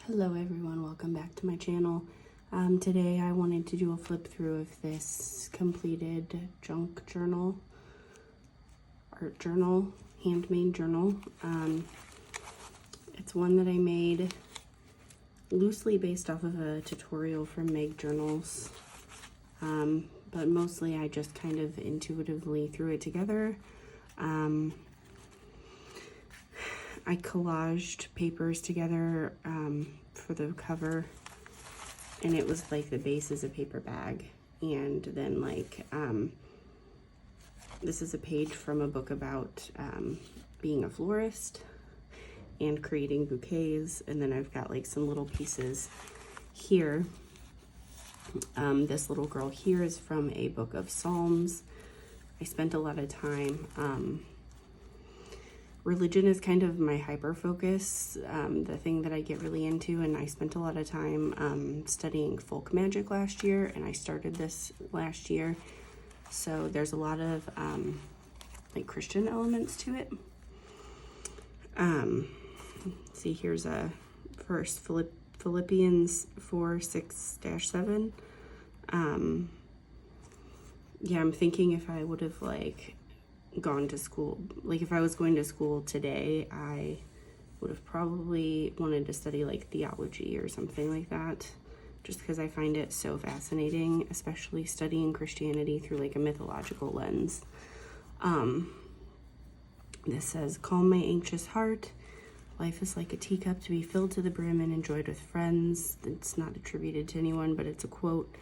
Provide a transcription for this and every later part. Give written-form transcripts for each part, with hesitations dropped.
Hello everyone, welcome back to my channel. Today I wanted to do a flip through of this completed junk journal, art journal, handmade journal. It's one that I made loosely based off of a tutorial from Meg Journals, but mostly I just kind of intuitively threw it together. I collaged papers together for the cover, and it was like the base is a paper bag, and then like this is a page from a book about being a florist and creating bouquets, and then I've got like some little pieces here. This little girl here is from a book of Psalms. I spent a lot of time religion is kind of my hyper focus, the thing that I get really into, and I spent a lot of time studying folk magic last year, and I started this last year, so there's a lot of like Christian elements to it. See, here's a first Philippians 4:6-7. Yeah, I'm thinking if I would have like gone to school, like if I was going to school today, I would have probably wanted to study like theology or something like that, just because I find it so fascinating, especially studying Christianity through like a mythological lens. This says, "Calm my anxious heart. Life is like a teacup to be filled to the brim and enjoyed with friends." It's not attributed to anyone, but it's a quote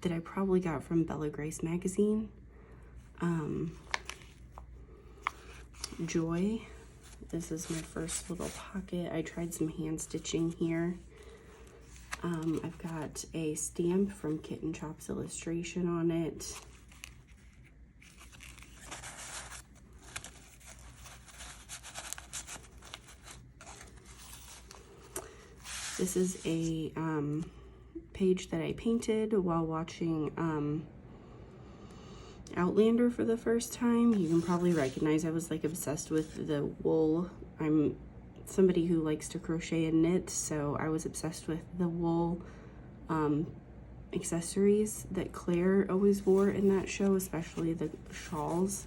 that I probably got from Bella Grace magazine. Joy. This is my first little pocket. I tried some hand stitching here. I've got a stamp from Kitten Chop's illustration on it. This is a page that I painted while watching Outlander for the first time. You can probably recognize I was like obsessed with the wool. I'm somebody who likes to crochet and knit, so I was obsessed with the wool accessories that Claire always wore in that show, especially the shawls.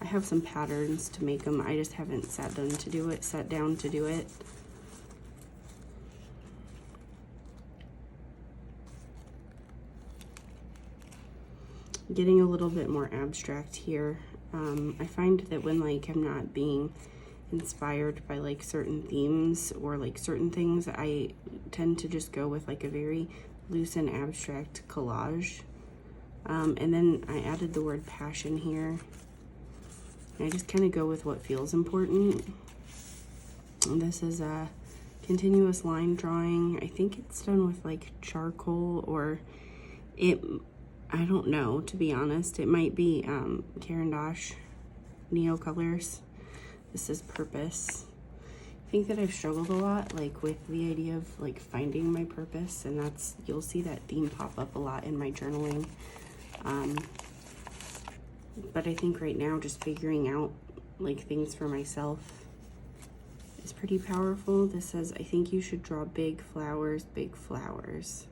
I have some patterns to make them. I just haven't sat down to do it. Getting a little bit more abstract here. I find that when like I'm not being inspired by like certain themes or like certain things, I tend to just go with like a very loose and abstract collage. And then I added the word passion here. And I just kind of go with what feels important. And this is a continuous line drawing. I think it's done with like charcoal, or I don't know, to be honest. It might be Caran d'Ache Neo Colors. This is Purpose. I think that I've struggled a lot like with the idea of like finding my purpose, and that's, you'll see that theme pop up a lot in my journaling. But I think right now just figuring out like things for myself is pretty powerful. This says, "I think you should draw big flowers, big flowers."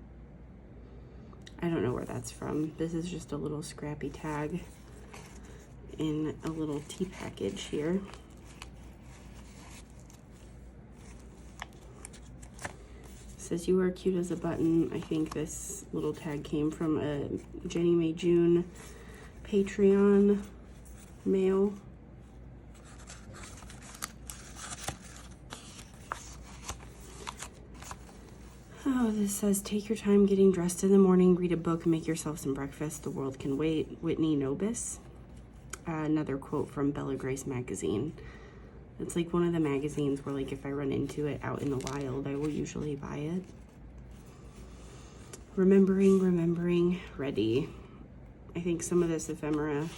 I don't know where that's from. This is just a little scrappy tag in a little tea package here. It says, "You are cute as a button." I think this little tag came from a Jenny May June Patreon mail. Oh, this says, "Take your time getting dressed in the morning, read a book, make yourself some breakfast. The world can wait." Whitney Nobis. Another quote from Bella Grace magazine. It's like one of the magazines where like if I run into it out in the wild, I will usually buy it. Remembering, ready. I think some of this ephemera,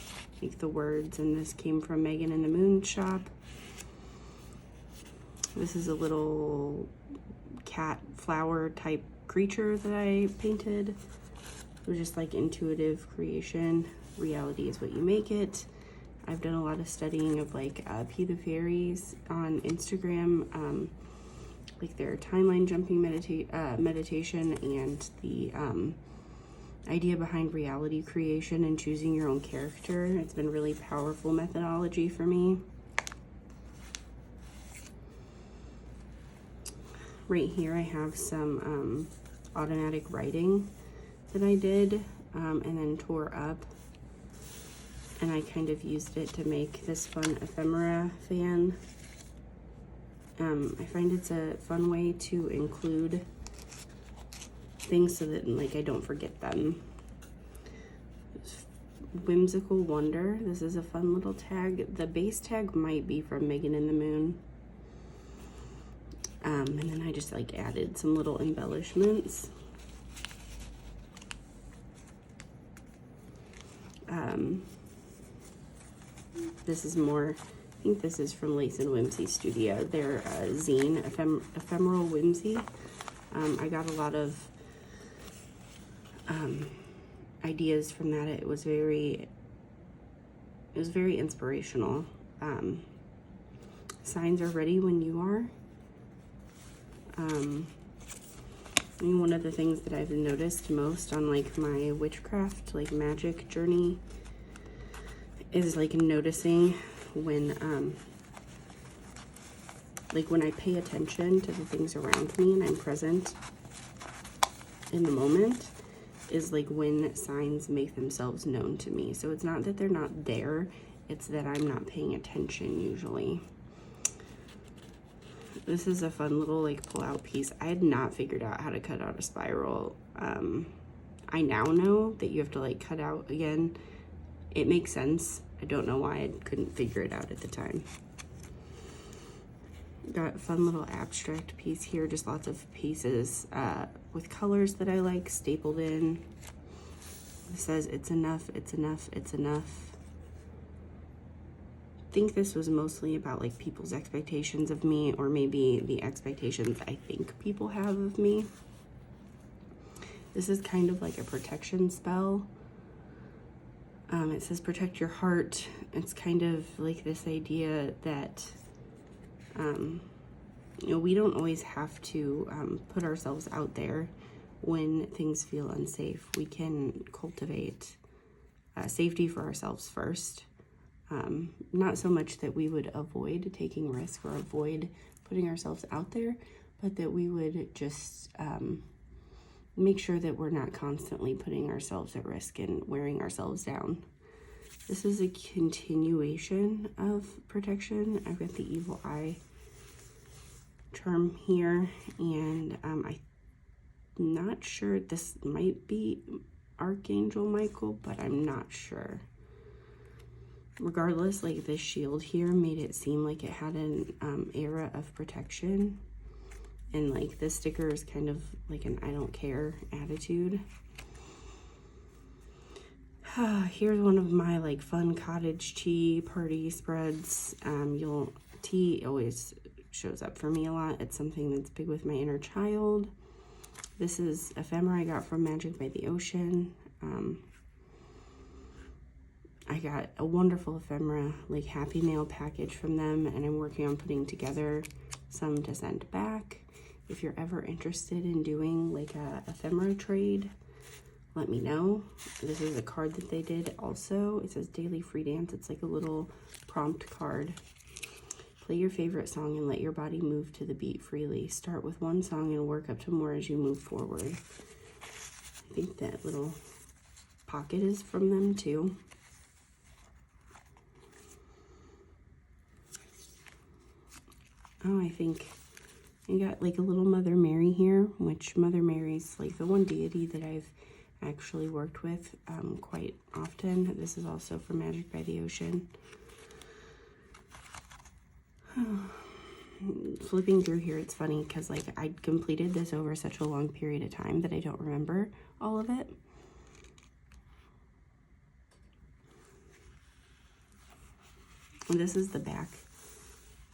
like the words, and this came from Megan in the Moon shop. This is a little cat flower type creature that I painted. It was just like intuitive creation. Reality is what you make it. I've done a lot of studying of like P the Fairies on Instagram. like their timeline jumping meditation and the idea behind reality creation and choosing your own character. It's been really powerful methodology for me. Right here I have some automatic writing that I did and then tore up, and I kind of used it to make this fun ephemera fan. I find it's a fun way to include things so that like I don't forget them. Whimsical Wonder. This is a fun little tag. The base tag might be from Megan and the Moon. And then I just like added some little embellishments. This is more, I think this is from Lace and Whimsy Studio. Their zine, Ephemeral Whimsy. I got a lot of ideas from that. It was very inspirational. Signs are ready when you are. And one of the things that I've noticed most on like my witchcraft, like magic journey, is like noticing when I pay attention to the things around me and I'm present in the moment, is like when signs make themselves known to me. So it's not that they're not there, it's that I'm not paying attention usually. This is a fun little like pull out piece. I had not figured out how to cut out a spiral. I now know that you have to like cut out again. It makes sense. I don't know why I couldn't figure it out at the time. Got a fun little abstract piece here, just lots of pieces with colors that I like stapled in. It says, "It's enough, it's enough, it's enough." I think this was mostly about like people's expectations of me, or maybe the expectations I think people have of me. This is kind of like a protection spell. It says protect your heart. It's kind of like this idea that we don't always have to put ourselves out there when things feel unsafe. We can cultivate safety for ourselves first. Not so much that we would avoid taking risk or avoid putting ourselves out there, but that we would just make sure that we're not constantly putting ourselves at risk and wearing ourselves down. This is a continuation of protection. I've got the evil eye charm here, and I'm not sure, this might be Archangel Michael, but I'm not sure. Regardless, like this shield here made it seem like it had an era of protection, and like this sticker is kind of like an I don't care attitude. Here's one of my like fun cottage tea party spreads. Tea always shows up for me a lot. It's something that's big with my inner child. This is ephemera I got from Magic by the Ocean. I got a wonderful ephemera, like happy mail package from them, and I'm working on putting together some to send back. If you're ever interested in doing like a ephemera trade, let me know. This is a card that they did also. It says Daily Free Dance. It's like a little prompt card. Play your favorite song and let your body move to the beat freely. Start with one song and work up to more as you move forward. I think that little pocket is from them too. Oh, I think I got like a little Mother Mary here, which Mother Mary's like the one deity that I've actually worked with quite often. This is also from Magic by the Ocean. Flipping through here, it's funny because like I completed this over such a long period of time that I don't remember all of it. And this is the back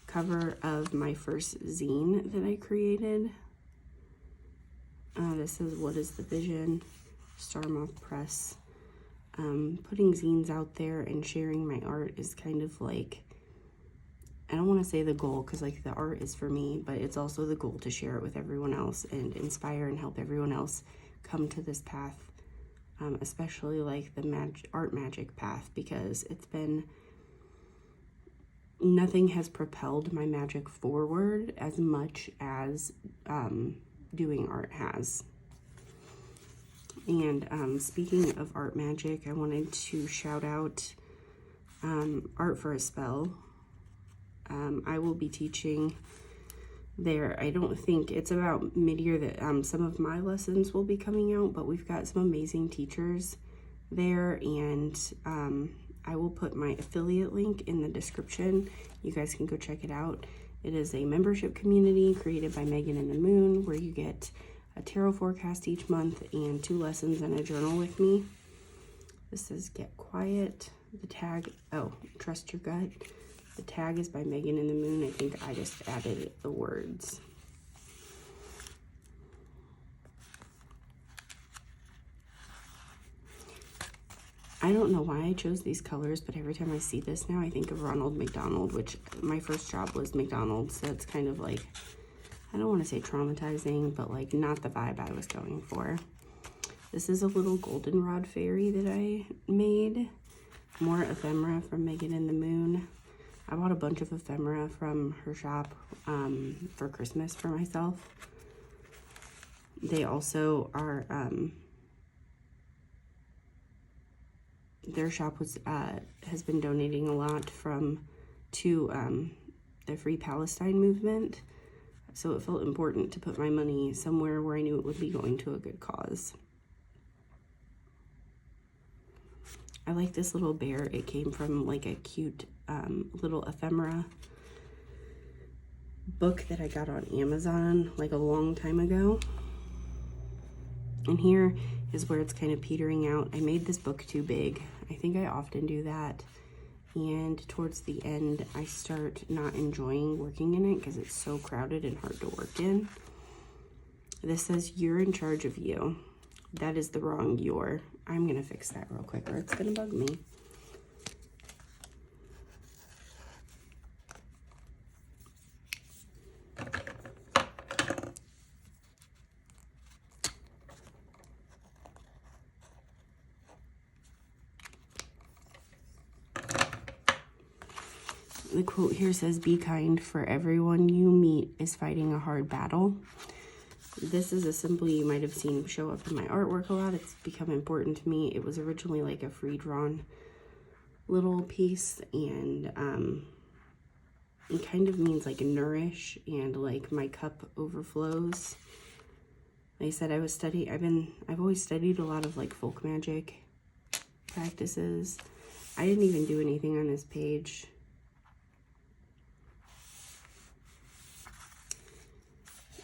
cover of my first zine that I created. This is What is the Vision? Star Moth Press. Putting zines out there and sharing my art is kind of like I don't want to say the goal, because like the art is for me, but it's also the goal to share it with everyone else and inspire and help everyone else come to this path, especially like the art magic path, because it's been, nothing has propelled my magic forward as much as doing art has. And speaking of art magic, I wanted to shout out Art for a Spell. I will be teaching there. I don't think it's about mid-year that some of my lessons will be coming out, but we've got some amazing teachers there, and I will put my affiliate link in the description. You guys can go check it out. It is a membership community created by Megan and the Moon, where you get a tarot forecast each month and 2 lessons and a journal with me. This says Get Quiet. The tag, oh, Trust Your Gut. The tag is by Megan and the Moon. I think I just added the words. I don't know why I chose these colors, but every time I see this now, I think of Ronald McDonald, which my first job was McDonald's. So it's kind of like, I don't want to say traumatizing, but like not the vibe I was going for. This is a little goldenrod fairy that I made. More ephemera from Megan and the Moon. I bought a bunch of ephemera from her shop for Christmas for myself. They also are, their shop has been donating a lot to the Free Palestine movement. So it felt important to put my money somewhere where I knew it would be going to a good cause. I like this little bear. It came from like a cute little ephemera book that I got on Amazon like a long time ago. And here is where it's kind of petering out. I made this book too big. I think I often do that. And towards the end, I start not enjoying working in it because it's so crowded and hard to work in. This says, "You're in charge of you." That is the wrong "you're." I'm going to fix that real quick or it's going to bug me. The quote here says, "Be kind, for everyone you meet is fighting a hard battle." This is a symbol you might have seen show up in my artwork a lot. It's become important to me. It was originally like a free drawn little piece, and it kind of means like nourish and like my cup overflows. Like I said, I've always studied a lot of like folk magic practices. I didn't even do anything on this page.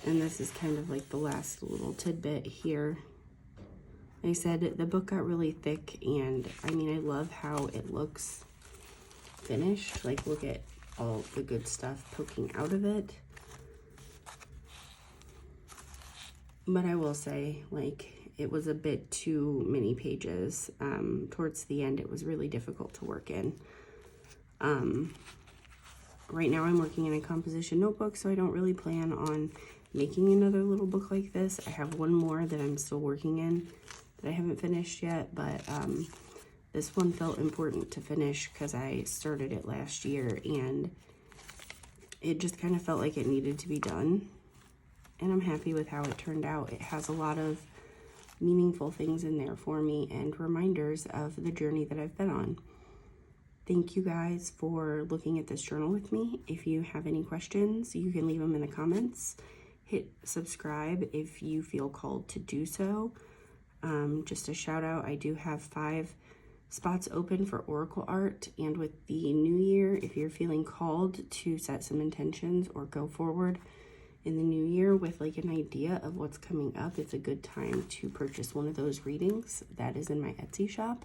And this is kind of like the last little tidbit here. Like I said, the book got really thick, and I mean, I love how it looks finished. Like, look at all the good stuff poking out of it. But I will say, like, it was a bit too many pages. Towards the end, it was really difficult to work in. Right now, I'm working in a composition notebook, so I don't really plan on making another little book like this. I have one more that I'm still working in that I haven't finished yet, but this one felt important to finish because I started it last year and it just kind of felt like it needed to be done. And I'm happy with how it turned out. It has a lot of meaningful things in there for me and reminders of the journey that I've been on. Thank you guys for looking at this journal with me. If you have any questions, you can leave them in the comments. Hit subscribe if you feel called to do so. Just a shout out, I do have 5 spots open for Oracle art, and with the new year, if you're feeling called to set some intentions or go forward in the new year with like an idea of what's coming up, it's a good time to purchase one of those readings. That is in my Etsy shop.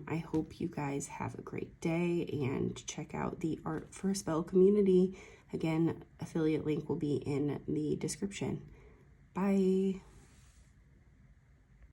I hope you guys have a great day and check out the Art for a Spell community. Again, affiliate link will be in the description. Bye.